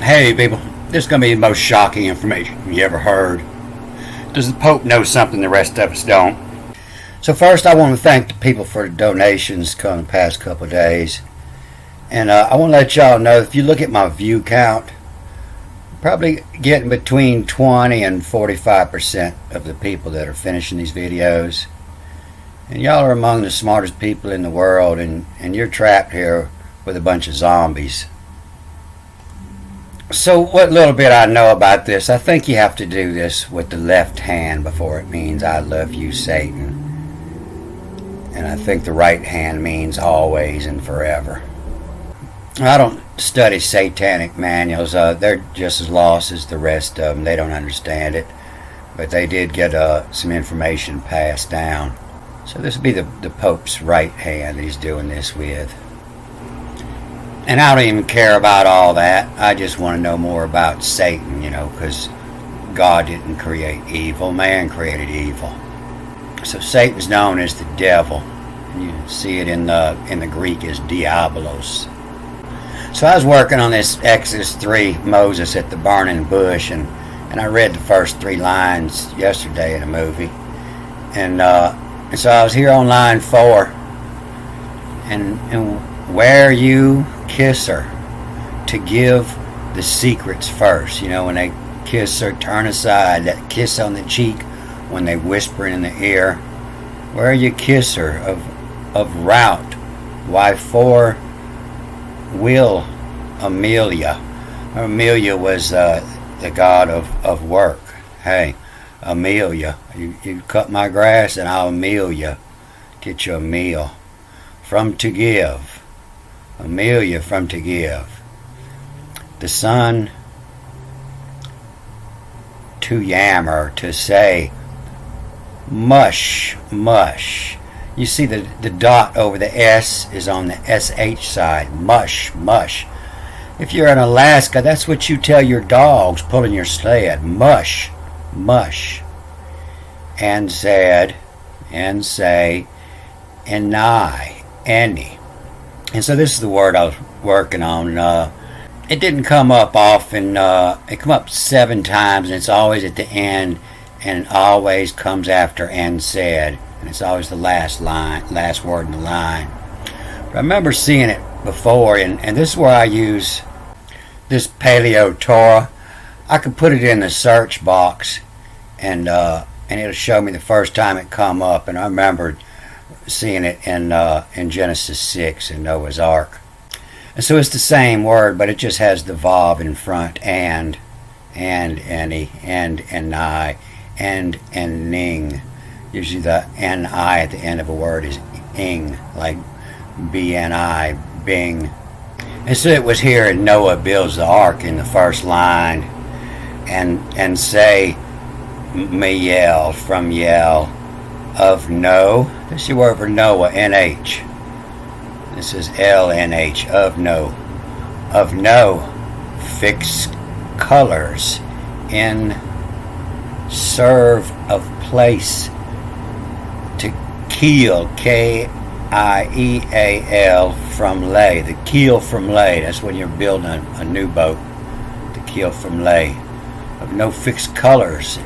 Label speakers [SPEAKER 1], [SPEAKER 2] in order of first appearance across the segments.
[SPEAKER 1] Hey people, this is going to be the most shocking information you ever heard. Does the Pope know something the rest of us don't? So first I want to thank the people for the donations coming the past couple of days. And I want to let y'all know, if you look at my view count, probably getting between 20 and 45% of the people that are finishing these videos. And y'all are among the smartest people in the world, and you're trapped here with a bunch of zombies. So what little bit I know about this, I think you have to do this with the left hand before it means I love you, Satan. And I think the right hand means always and forever. I don't study satanic manuals. They're just as lost as the rest of them. They don't understand it. But they did get some information passed down. So this would be the Pope's right hand that he's doing this with. And I don't even care about all that. I just want to know more about Satan, because God didn't create evil. Man created evil. So Satan's known as the devil. And you see it in the Greek as diabolos. So I was working on this Exodus 3, Moses at the burning bush, and I read the first 3 lines yesterday in a movie. And so I was here on line 4, and where you kiss her to give the secrets first. When they kiss her, turn aside, that kiss on the cheek when they whisper in the ear. Where you kiss her of route, why for will Amelia. Amelia was the god of work. Hey, Amelia, you cut my grass and I'll meal you, get you a meal. From to give. Amelia from to give. The son to yammer, to say mush, mush. You see the dot over the S is on the SH side. Mush, mush. If you're in Alaska, that's what you tell your dogs pulling your sled. Mush, mush. And said, and say, and nigh, any. And so this is the word I was working on. It didn't come up often. It come up 7 times, and it's always at the end, and it always comes after and said. And it's always the last word in the line. But I remember seeing it before, and this is where I use this Paleo Torah. I could put it in the search box, and it'll show me the first time it come up. And I remember seeing it in Genesis 6 in Noah's Ark. And so it's the same word, but it just has the vav in front, and any, and nigh, and ning. Usually the N-I at the end of a word is ing, like B-N-I, bing. And so it was here, and Noah builds the ark in the first line, and say, Mayel, from Yel, of no. This is your word for Noah, N-H. This is L-N-H, of no. Of no, fix colors in serve of place. To keel, K-I-E-A-L, from lay. The keel from lay, that's when you're building a new boat. The keel from lay. Of no fixed colors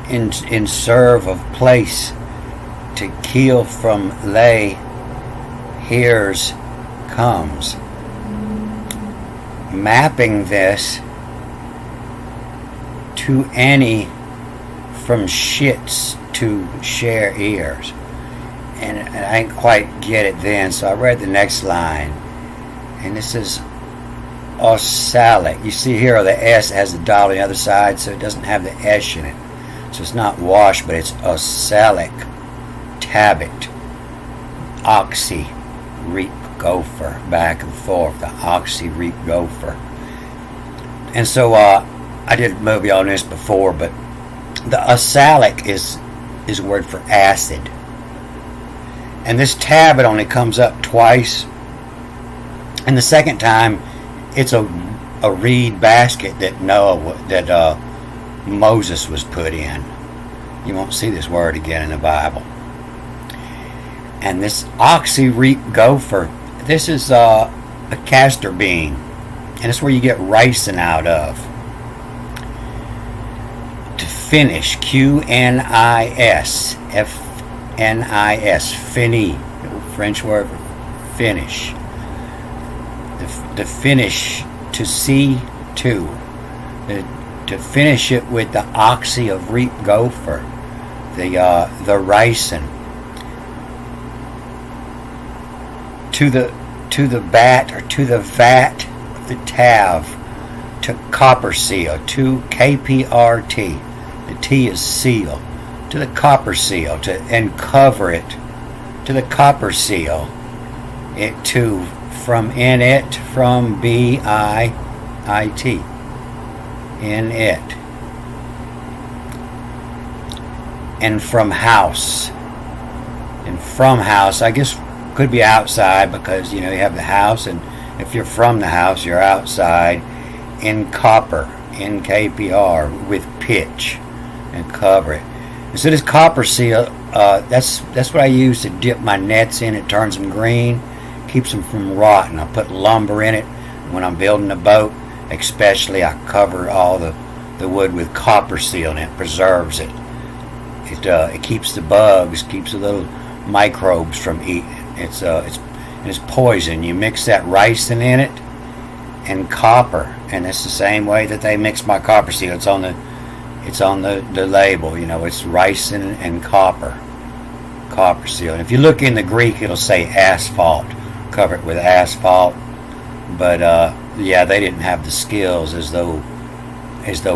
[SPEAKER 1] in serve of place. To keel from lay, here's comes. Mapping this to any from shits to share ears. And I didn't quite get it then, so I read the next line. And this is ossalic. You see here the S has the dot on the other side, so it doesn't have the S in it. So it's not wash, but it's ossalic. Tabit. Oxy. Reap gopher. Back and forth. The oxy reap gopher. And so I did a movie on this before, but the ossalic is a word for acid. And this tablet only comes up twice. And the second time, it's a reed basket that Moses was put in. You won't see this word again in the Bible. And this oxy reap gopher, this is a castor bean. and it's where you get ricin out of. To finish, Q-N-I-S, F-N-I-S, fini, the French word for finish. The finish, to see to. To finish it with the oxy of reap gopher, the ricin. To the bat, or to the vat, the tav, to copper seal, to KPRT, the T is seal, to the copper seal, and cover it, to the copper seal, it to, from in it, from B-I-I-T, in it, and from house, I guess could be outside, because you have the house, and if you're from the house you're outside. In copper, in KPR, with pitch, and cover it. And so this copper seal, that's what I use to dip my nets in. It turns them green, keeps them from rotting. I put lumber in it when I'm building a boat, especially. I cover all the wood with copper seal, and it preserves it. It keeps the bugs, keeps the little microbes from eating. It's poison. You mix that ricin in it and copper, and it's the same way that they mix my copper seal. It's on the label. It's ricin and copper seal. And if you look in the Greek, it'll say asphalt. Cover it with asphalt. But yeah, they didn't have the skills as though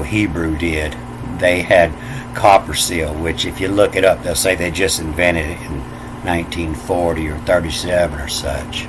[SPEAKER 1] Hebrew did. They had copper seal, which if you look it up, they'll say they just invented it in 1940 or 37 or such.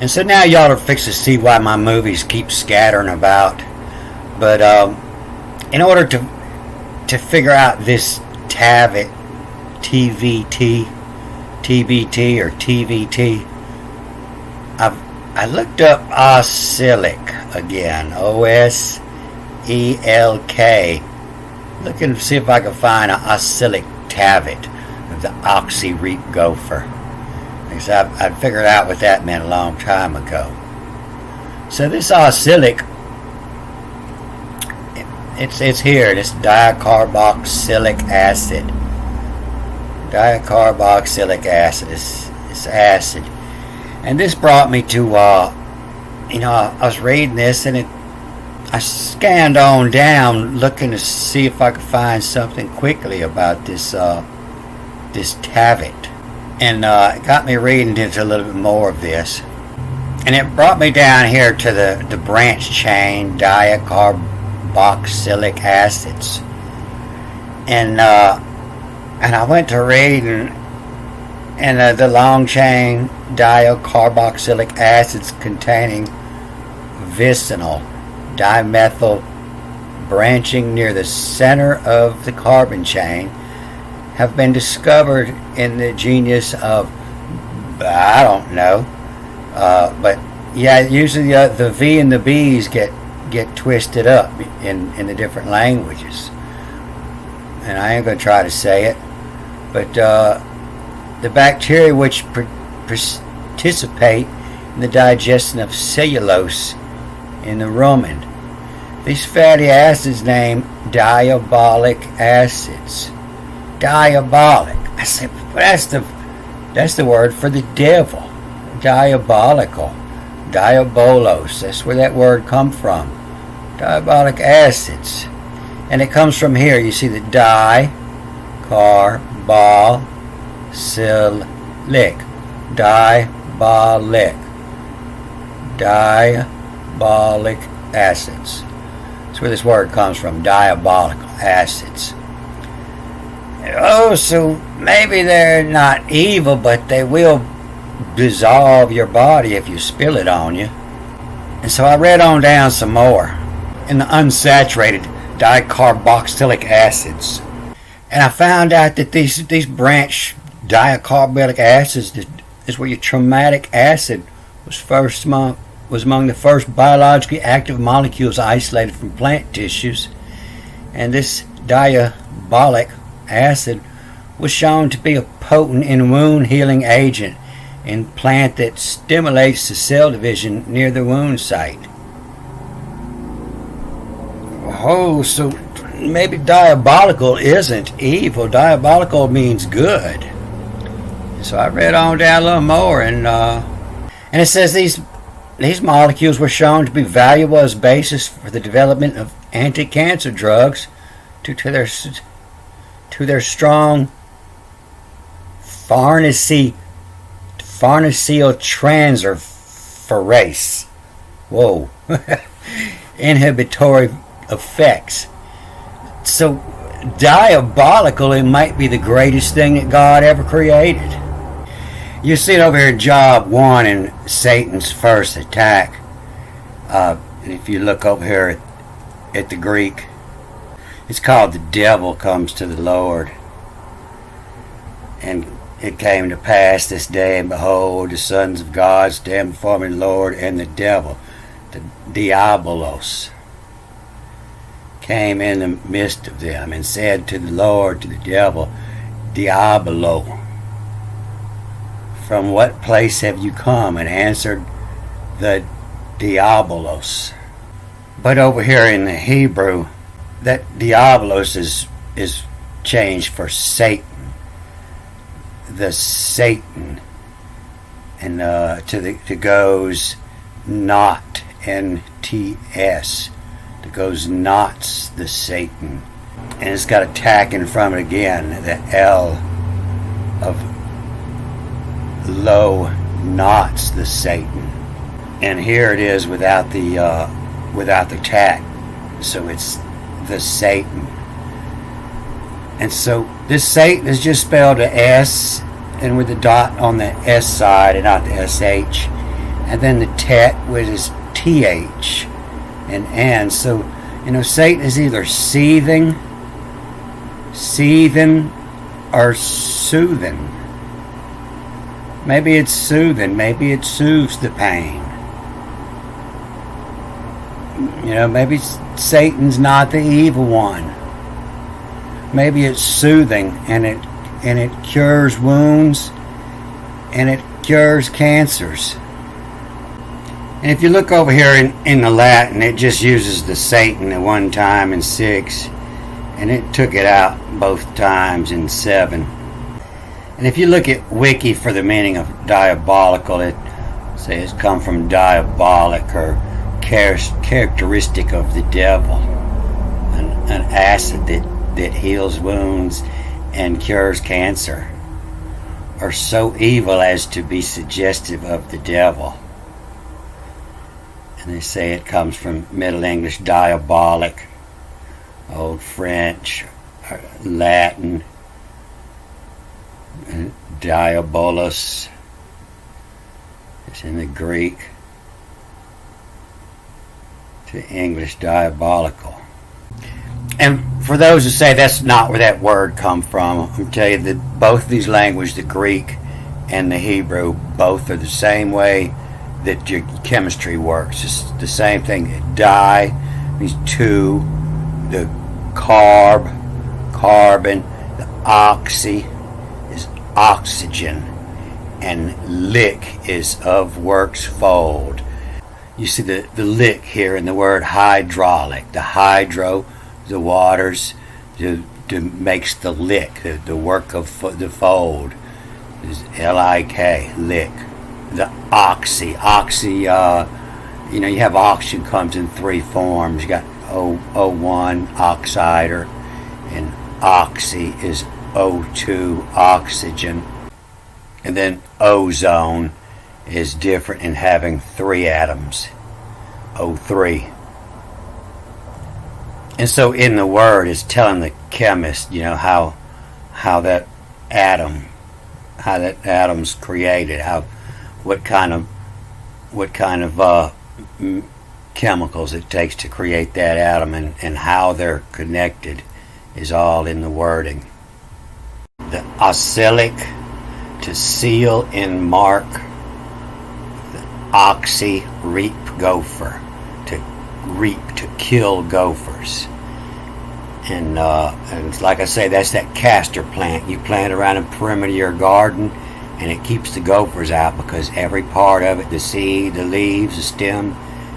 [SPEAKER 1] And so now y'all are fixed to see why my movies keep scattering about. But in order to figure out this TAVIT, TVT, TBT, or TVT, I looked up oxalic again, O-S-E-L-K, looking to see if I can find an oxalic TAVIT of the oxy reap gopher. Because I'd figured out what that meant a long time ago. So this oxalic, it's here. This dicarboxylic acid. Dicarboxylic acid. It's acid. And this brought me to, I was reading this, and I scanned on down looking to see if I could find something quickly about this TAVIT. And it got me reading into a little bit more of this. And it brought me down here to the branch chain dicarboxylic acids. And I went to reading, and the long chain dicarboxylic acids containing vicinal dimethyl branching near the center of the carbon chain have been discovered in the genus of, I don't know, but yeah, usually the V and the B's get twisted up in the different languages, and I ain't going to try to say it, but the bacteria which participate in the digestion of cellulose in the rumen. These fatty acids named diabolic acids. Diabolic. I said, that's the word for the devil. Diabolical. Diabolos. That's where that word comes from. Diabolic acids. And it comes from here. You see the dicarboxylic. Diabolic acids. That's where this word comes from. Diabolical acids. Oh, so maybe they're not evil, but they will dissolve your body if you spill it on you. And so I read on down some more in the unsaturated dicarboxylic acids. And I found out that these branch dicarboxylic acids is where your traumatic acid was among the first biologically active molecules isolated from plant tissues. And this diabolic acid was shown to be a potent and wound healing agent in plant that stimulates the cell division near the wound site. Oh, so maybe diabolical isn't evil. Diabolical means good. So I read on down a little more, and it says these molecules were shown to be valuable as basis for the development of anti-cancer drugs due to their strong farnesyltransferase. Whoa. Inhibitory effects. So diabolical, it might be the greatest thing that God ever created. You see it over here in Job 1 in Satan's first attack. If you look over here at the Greek, it's called the devil comes to the Lord. And it came to pass this day, and behold, the sons of God stand before me, the Lord, and the devil, the diabolos, came in the midst of them, and said to the Lord, to the devil, Diabolo, from what place have you come? And answered the diabolos. But over here in the Hebrew, that diabolos is changed for Satan. The Satan, and to goes not, NTS, to goes nots, the Satan, and it's got a tack in front of it again, the L of low, nots, the Satan, and here it is without the tack, so it's the Satan. And so this Satan is just spelled a S, and with the dot on the S side and not the SH, and then the tet with his TH and N. So, Satan is either seething, or soothing. Maybe it's soothing, maybe it soothes the pain. Maybe Satan's not the evil one. Maybe it's soothing, and it cures wounds, and it cures cancers. And if you look over here in the Latin, it just uses the Satan at one time in 6, and it took it out both times in 7. And if you look at Wiki for the meaning of diabolical, it says it's come from diabolic, or characteristic of the devil, an acid that heals wounds and cures cancer, or so evil as to be suggestive of the devil. And they say it comes from Middle English diabolic, Old French, Latin, diabolos. It's in the Greek, to English diabolical. And for those who say that's not where that word come from, I'll tell you that both these languages, the Greek and the Hebrew, both are the same way that your chemistry works. It's the same thing. Di means two, the carbon, the oxy is oxygen, and lick is of works fold. You see the lick here in the word hydraulic. The hydro, the waters, makes the lick, the work of the fold is L-I-K, lick. The oxy, you have oxygen comes in 3 forms. You got O1, oxider, and oxy is O2, oxygen. And then ozone is different in having 3 atoms, O3. And so in the word, it's telling the chemist, how that atom's created, what kind of chemicals it takes to create that atom, and how they're connected is all in the wording. The oxalic, to seal and mark. The oxy, reap gopher, to reap, to kill gophers. And like I say, that's that castor plant. You plant around the perimeter of your garden, and it keeps the gophers out, because every part of it, the seed, the leaves, the stem,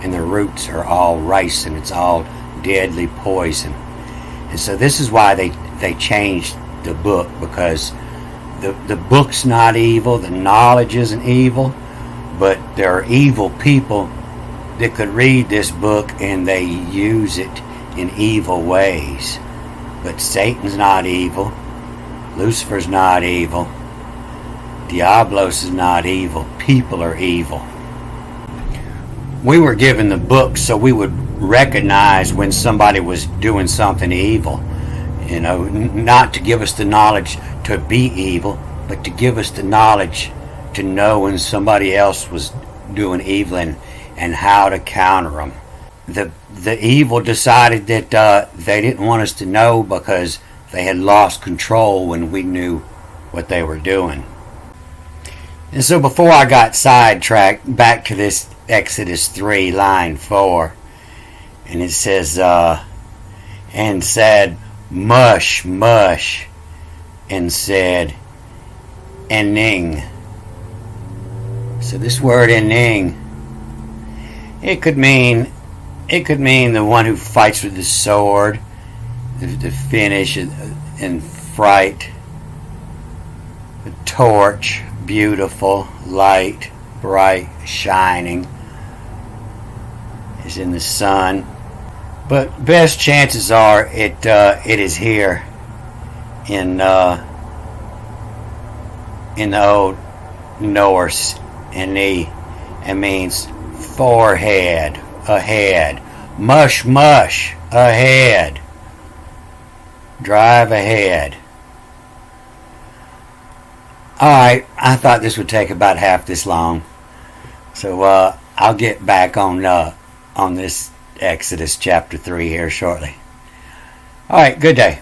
[SPEAKER 1] and the roots are all rice, and it's all deadly poison. And so this is why they changed the book, because the book's not evil, the knowledge isn't evil, but there are evil people that could read this book and they use it in evil ways. But Satan's not evil, Lucifer's not evil, Diablos is not evil, people are evil. We were given the book so we would recognize when somebody was doing something evil. You know, not to give us the knowledge to be evil, but to give us the knowledge to know when somebody else was doing evil and how to counter them. The evil decided that they didn't want us to know because they had lost control when we knew what they were doing. And so before I got sidetracked, back to this Exodus 3, line 4, and it says, and said, mush, mush, and said, ening. So this word ening, it could mean the one who fights with the sword, the finish and fright, the torch, beautiful, light, bright, shining, is in the sun. But best chances are it is here in the old Norse, and it means forehead, ahead, mush, mush, ahead, drive ahead. Alright, I thought this would take about half this long, so I'll get back on this Exodus chapter 3 here shortly. Alright, good day.